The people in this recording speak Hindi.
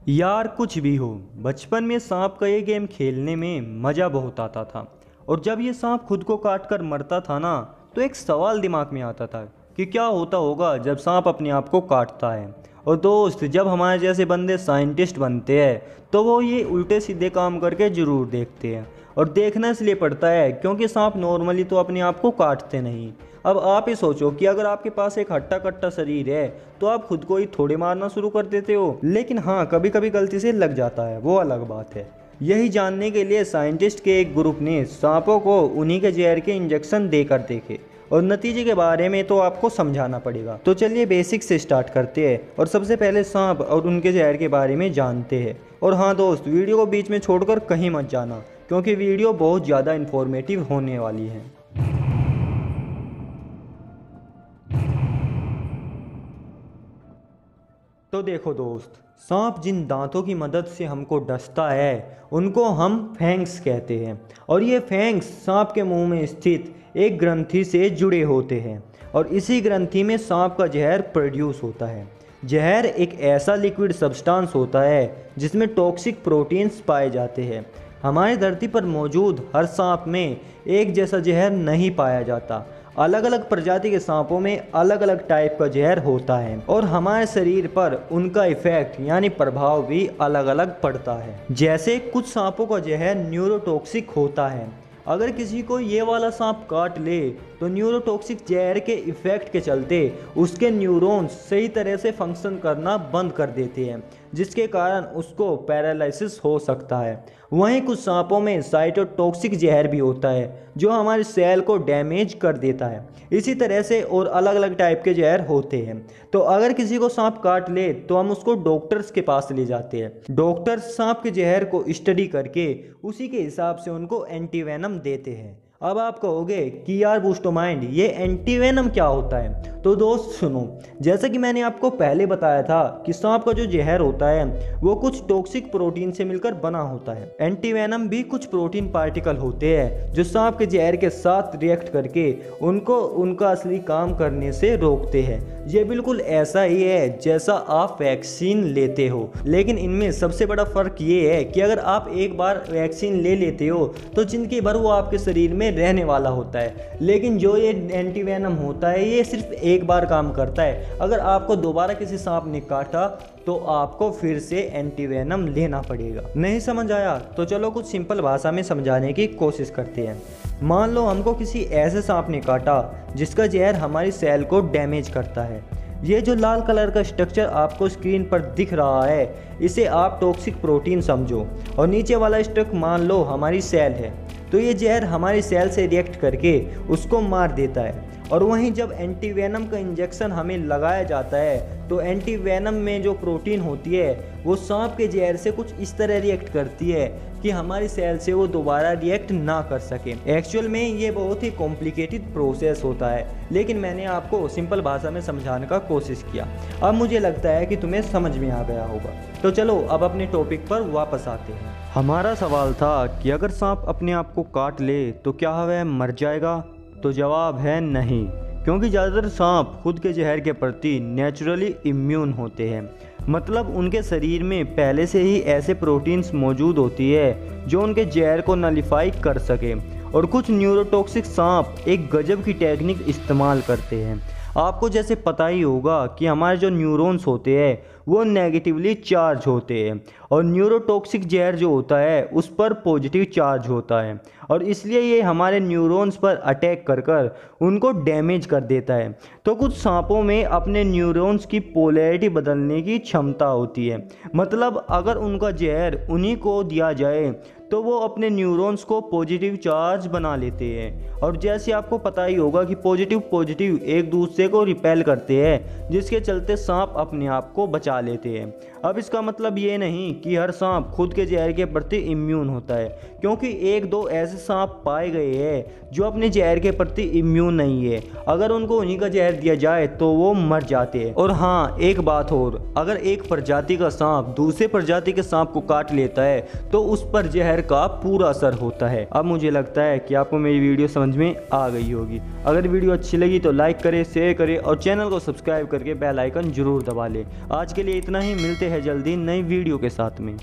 यार कुछ भी हो, बचपन में सांप का ये गेम खेलने में मज़ा बहुत आता था। और जब ये सांप खुद को काट कर मरता था ना, तो एक सवाल दिमाग में आता था कि क्या होता होगा जब सांप अपने आप को काटता है। और दोस्त, जब हमारे जैसे बंदे साइंटिस्ट बनते हैं तो वो ये उल्टे सीधे काम करके ज़रूर देखते हैं। और देखना इसलिए पड़ता है क्योंकि सांप नॉर्मली तो अपने आप को काटते नहीं। अब आप ही सोचो कि अगर आपके पास एक हट्टा कट्टा शरीर है तो आप खुद को ही थोड़े मारना शुरू कर देते हो। लेकिन हाँ, कभी कभी गलती से लग जाता है, वो अलग बात है। यही जानने के लिए साइंटिस्ट के एक ग्रुप ने सांपों को उन्हीं के जहर के इंजेक्शन देकर देखे, और नतीजे के बारे में तो आपको समझाना पड़ेगा। तो चलिए बेसिक से स्टार्ट करते हैं और सबसे पहले सांप और उनके जहर के बारे में जानते हैं। और हाँ दोस्त, वीडियो को बीच में छोड़कर कहीं मत जाना क्योंकि वीडियो बहुत ज़्यादा इन्फॉर्मेटिव होने वाली है। तो देखो दोस्त, सांप जिन दांतों की मदद से हमको डसता है उनको हम फैंग्स कहते हैं। और ये फैंग्स सांप के मुंह में स्थित एक ग्रंथि से जुड़े होते हैं, और इसी ग्रंथि में सांप का जहर प्रोड्यूस होता है। जहर एक ऐसा लिक्विड सब्सटेंस होता है जिसमें टॉक्सिक प्रोटीन्स पाए जाते हैं। हमारी धरती पर मौजूद हर सांप में एक जैसा जहर नहीं पाया जाता। अलग अलग प्रजाति के सांपों में अलग अलग टाइप का जहर होता है, और हमारे शरीर पर उनका इफेक्ट यानी प्रभाव भी अलग अलग पड़ता है। जैसे कुछ सांपों का जहर न्यूरोटॉक्सिक होता है। अगर किसी को ये वाला सांप काट ले तो न्यूरोटॉक्सिक जहर के इफेक्ट के चलते उसके न्यूरॉन्स सही तरह से फंक्शन करना बंद कर देते हैं, जिसके कारण उसको पैरालिसिस हो सकता है। वहीं कुछ सांपों में साइटोटॉक्सिक जहर भी होता है जो हमारे सेल को डैमेज कर देता है। इसी तरह से और अलग अलग टाइप के जहर होते हैं। तो अगर किसी को सांप काट ले तो हम उसको डॉक्टर्स के पास ले जाते हैं। डॉक्टर्स सांप के जहर को स्टडी करके उसी के हिसाब से उनको एंटीवेनम देते हैं। अब आप कहोगे कि यार बूस्टो माइंड, ये एंटीवेनम क्या होता है? तो दोस्त सुनो, जैसा कि मैंने आपको पहले बताया था कि सांप का जो जहर होता है वो कुछ टॉक्सिक प्रोटीन से मिलकर बना होता है। एंटीवेनम भी कुछ प्रोटीन पार्टिकल होते हैं जो सांप के जहर के साथ रिएक्ट करके उनको उनका असली काम करने से रोकते हैं। ये बिल्कुल ऐसा ही है जैसा आप वैक्सीन लेते हो, लेकिन इनमें सबसे बड़ा फर्क ये है कि अगर आप एक बार वैक्सीन ले लेते हो तो जिंदगी भर वो आपके शरीर में रहने वाला होता है। लेकिन जो ये एंटीवेनम होता है ये सिर्फ एक बार काम करता है। अगर आपको दोबारा किसी सांप ने काटा तो आपको फिर से एंटीवेनम लेना पड़ेगा। नहीं समझ आया तो चलो कुछ सिंपल भाषा में समझाने की कोशिश करते हैं। मान लो हमको किसी ऐसे सांप ने काटा जिसका जहर हमारी सेल को डैमेज करता है। ये जो लाल कलर का स्ट्रक्चर आपको स्क्रीन पर दिख रहा है इसे आप टॉक्सिक प्रोटीन समझो, और नीचे वाला स्ट्रक्चर मान लो हमारी सेल है। तो ये जहर हमारी सेल से रिएक्ट करके उसको मार देता है। और वहीं जब एंटीवेनम का इंजेक्शन हमें लगाया जाता है तो एंटीवेनम में जो प्रोटीन होती है वो सांप के जहर से कुछ इस तरह रिएक्ट करती है कि हमारी सेल से वो दोबारा रिएक्ट ना कर सके। एक्चुअल में ये बहुत ही कॉम्प्लिकेटेड प्रोसेस होता है, लेकिन मैंने आपको सिंपल भाषा में समझाने का कोशिश किया। अब मुझे लगता है कि तुम्हें समझ में आ गया होगा। तो चलो अब अपने टॉपिक पर वापस आते हैं। हमारा सवाल था कि अगर सांप अपने आप को काट ले तो क्या वह मर जाएगा? तो जवाब है नहीं, क्योंकि ज़्यादातर सांप खुद के जहर के प्रति नेचुरली इम्यून होते हैं। मतलब उनके शरीर में पहले से ही ऐसे प्रोटीन्स मौजूद होती है जो उनके जहर को नलिफाई कर सके। और कुछ न्यूरोटॉक्सिक सांप एक गजब की टेक्निक इस्तेमाल करते हैं। आपको जैसे पता ही होगा कि हमारे जो न्यूरॉन्स होते हैं वो नेगेटिवली चार्ज होते हैं, और न्यूरोटॉक्सिक जहर जो होता है उस पर पॉजिटिव चार्ज होता है, और इसलिए ये हमारे न्यूरॉन्स पर अटैक कर कर उनको डैमेज कर देता है। तो कुछ सांपों में अपने न्यूरॉन्स की पोलैरिटी बदलने की क्षमता होती है। मतलब अगर उनका जहर उन्हीं को दिया जाए तो वो अपने न्यूरॉन्स को पॉजिटिव चार्ज बना लेते हैं। और जैसे आपको पता ही होगा कि पॉजिटिव एक दूसरे को रिपेल करते हैं, जिसके चलते सांप अपने आप को बचा लेते हैं। अब इसका मतलब ये नहीं कि हर सांप खुद के जहर के प्रति इम्यून होता है, क्योंकि एक दो ऐसे सांप पाए गए हैं जो अपने जहर के प्रति इम्यून नहीं है। अगर उनको उन्हीं का जहर दिया जाए तो वो मर जाते हैं। और हाँ, एक बात और, अगर एक प्रजाति का सांप दूसरे प्रजाति के सांप को काट लेता है तो उस पर जहर का पूरा असर होता है। अब मुझे लगता है कि आपको मेरी वीडियो समझ में आ गई होगी। अगर वीडियो अच्छी लगी तो लाइक करें, शेयर करें और चैनल को सब्सक्राइब करके बेल आइकन जरूर दबा लें। आज के लिए इतना ही, मिलते हैं जल्दी नई वीडियो के साथ में।